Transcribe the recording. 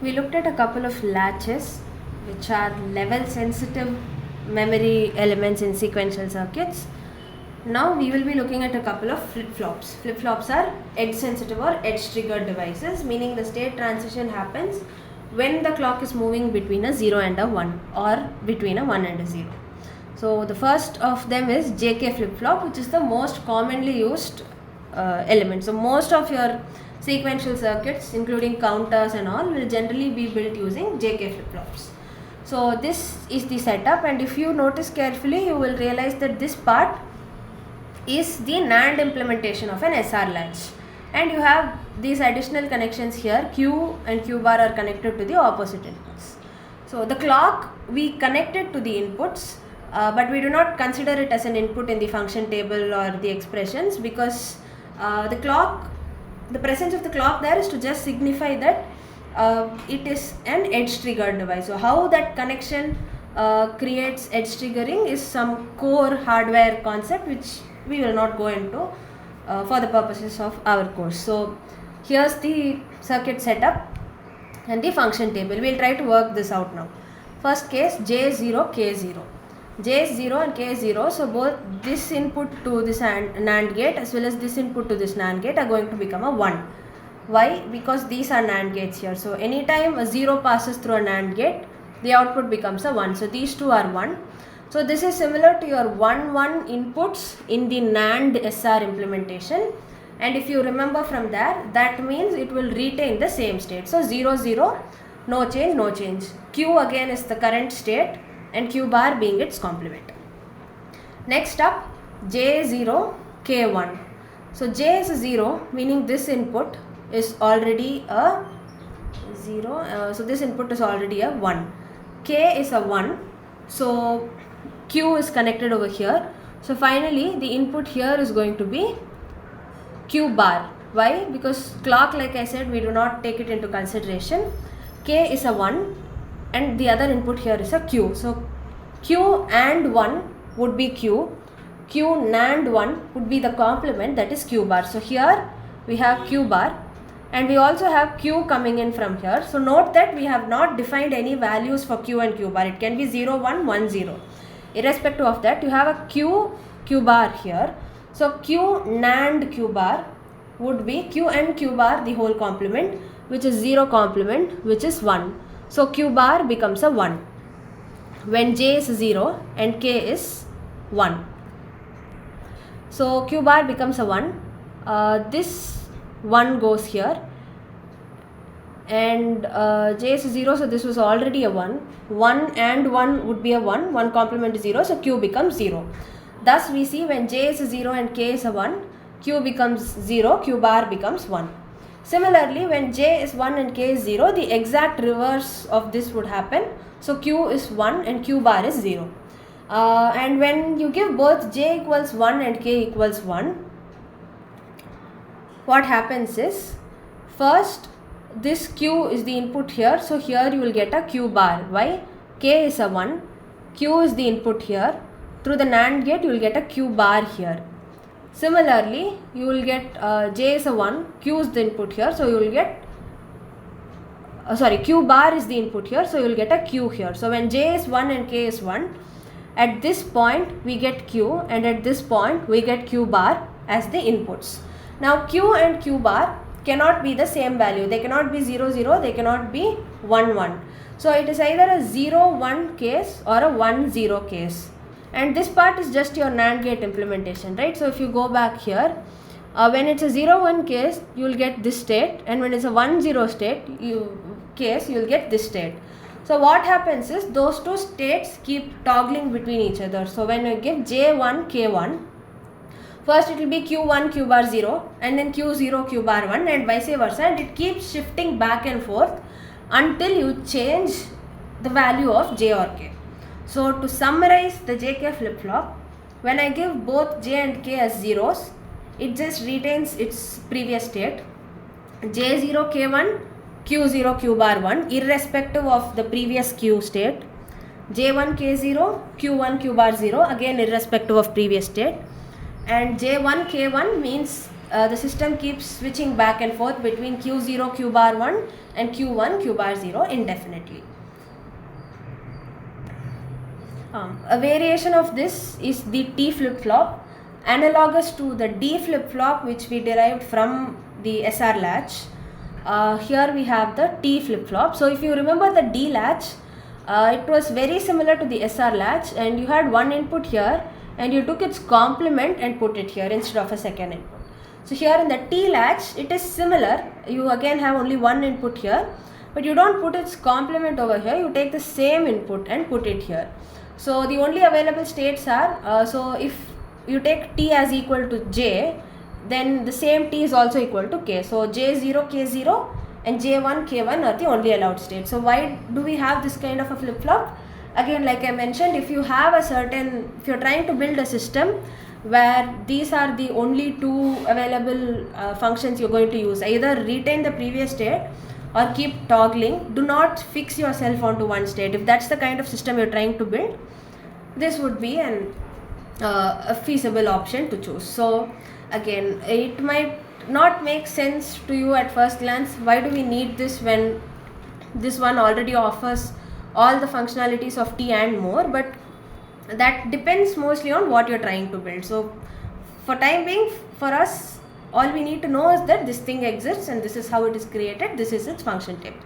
We looked at a couple of latches which are level sensitive memory elements in sequential circuits. Now we will be looking at a couple of flip-flops. Flip-flops are edge sensitive or edge triggered devices, meaning the state transition happens when the clock is moving between a 0 and a 1 or between a 1 and a 0. So the first of them is JK flip-flop, which is the most commonly used element. So most of your sequential circuits, including counters and all, will generally be built using JK flip-flops. So this is the setup, and if you notice carefully, you will realize that this part is the NAND implementation of an SR latch, and you have these additional connections here. Q and Q bar are connected to the opposite inputs. So the clock we connected to the inputs, but we do not consider it as an input in the function table or the expressions, because the presence of the clock there is to just signify that it is an edge triggered device. So how that connection creates edge triggering is some core hardware concept which we will not go into for the purposes of our course. So here's the circuit setup and the function table. We'll try to work this out now. First case, J0, K0. J is 0 and K is 0, so both this input to this NAND gate as well as this input to this NAND gate are going to become a 1. Why? Because these are NAND gates here. So anytime a 0 passes through a NAND gate, the output becomes a 1. So these two are 1. So this is similar to your 1-1 inputs in the NAND SR implementation. And if you remember from there, that means it will retain the same state. So 0, 0, no change, no change. Q again is the current state, and Q bar being its complement. Next up, J0, K1. So J is a 0, meaning this input is already a 0. So this input is already a 1. K is a 1. So Q is connected over here. So finally the input here is going to be Q bar. Why? Because clock, like I said, we do not take it into consideration. K is a 1 and the other input here is a Q. So Q and 1 would be Q. Q NAND 1 would be the complement, that is Q bar. So here we have Q bar and we also have Q coming in from here. So note that we have not defined any values for Q and Q bar. It can be 0, 1, 1, 0. Irrespective of that, you have a Q bar here. So Q NAND Q bar would be Q and Q bar the whole complement, which is 0 complement, which is 1. So Q bar becomes a 1 when J is 0 and K is 1. So Q bar becomes a 1. This 1 goes here, and J is 0, so this was already a 1. 1 and 1 would be a 1. 1 complement is 0, so Q becomes 0. Thus we see when J is 0 and K is a 1, Q becomes 0, Q bar becomes 1. Similarly, when J is 1 and K is 0, the exact reverse of this would happen. So Q is 1 and Q bar is 0. And when you give both J equals 1 and K equals 1, what happens is, first this Q is the input here, so here you will get a Q bar. Why? K is a 1, Q is the input here. Through the NAND gate you will get a Q bar here. Similarly, you will get J is a 1, Q is the input here, so you will get Q bar is the input here, so you will get a Q here. So when J is 1 and K is 1, at this point we get Q, and at this point we get Q bar as the inputs. Now Q and Q bar cannot be the same value. They cannot be 0, 0, they cannot be 1, 1. So it is either a 0, 1 case or a 1, 0 case. And this part is just your NAND gate implementation, right? So if you go back here, when it's a 0, 1 case, you will get this state, and when it's a 1, 0 state, you will get this state. So what happens is, those two states keep toggling between each other. So when you give J1, K1, first it will be Q1, Q bar 0, and then Q0, Q bar 1, and vice versa, and it keeps shifting back and forth until you change the value of J or K. So to summarize the JK flip-flop, when I give both J and K as zeros, it just retains its previous state. J0, K1, Q0, Q bar 1, irrespective of the previous Q state. J1, K0, Q1, Q bar 0, again irrespective of previous state. And J1, K1 means the system keeps switching back and forth between Q0 Q bar 1 and Q1 Q bar 0 indefinitely. A variation of this is the T flip-flop, analogous to the D flip-flop which we derived from the SR latch. Here we have the T flip-flop. So if you remember the D latch, it was very similar to the SR latch, and you had one input here and you took its complement and put it here instead of a second input. So here in the T latch it is similar. You again have only one input here, but you don't put its complement over here, you take the same input and put it here. So the only available states are, so if you take T as equal to J, then the same T is also equal to K. So J0 K0 and J1 K1 are the only allowed states. So why do we have this kind of a flip-flop? Again, like I mentioned, if you have if you're trying to build a system where these are the only two available functions you're going to use, either retain the previous state or keep toggling, do not fix yourself onto one state. If that's the kind of system you're trying to build, this would be a feasible option to choose. So again, it might not make sense to you at first glance. Why do we need this when this one already offers all the functionalities of T and more? But that depends mostly on what you're trying to build. So for time being, for us, all we need to know is that this thing exists and this is how it is created, this is its function table.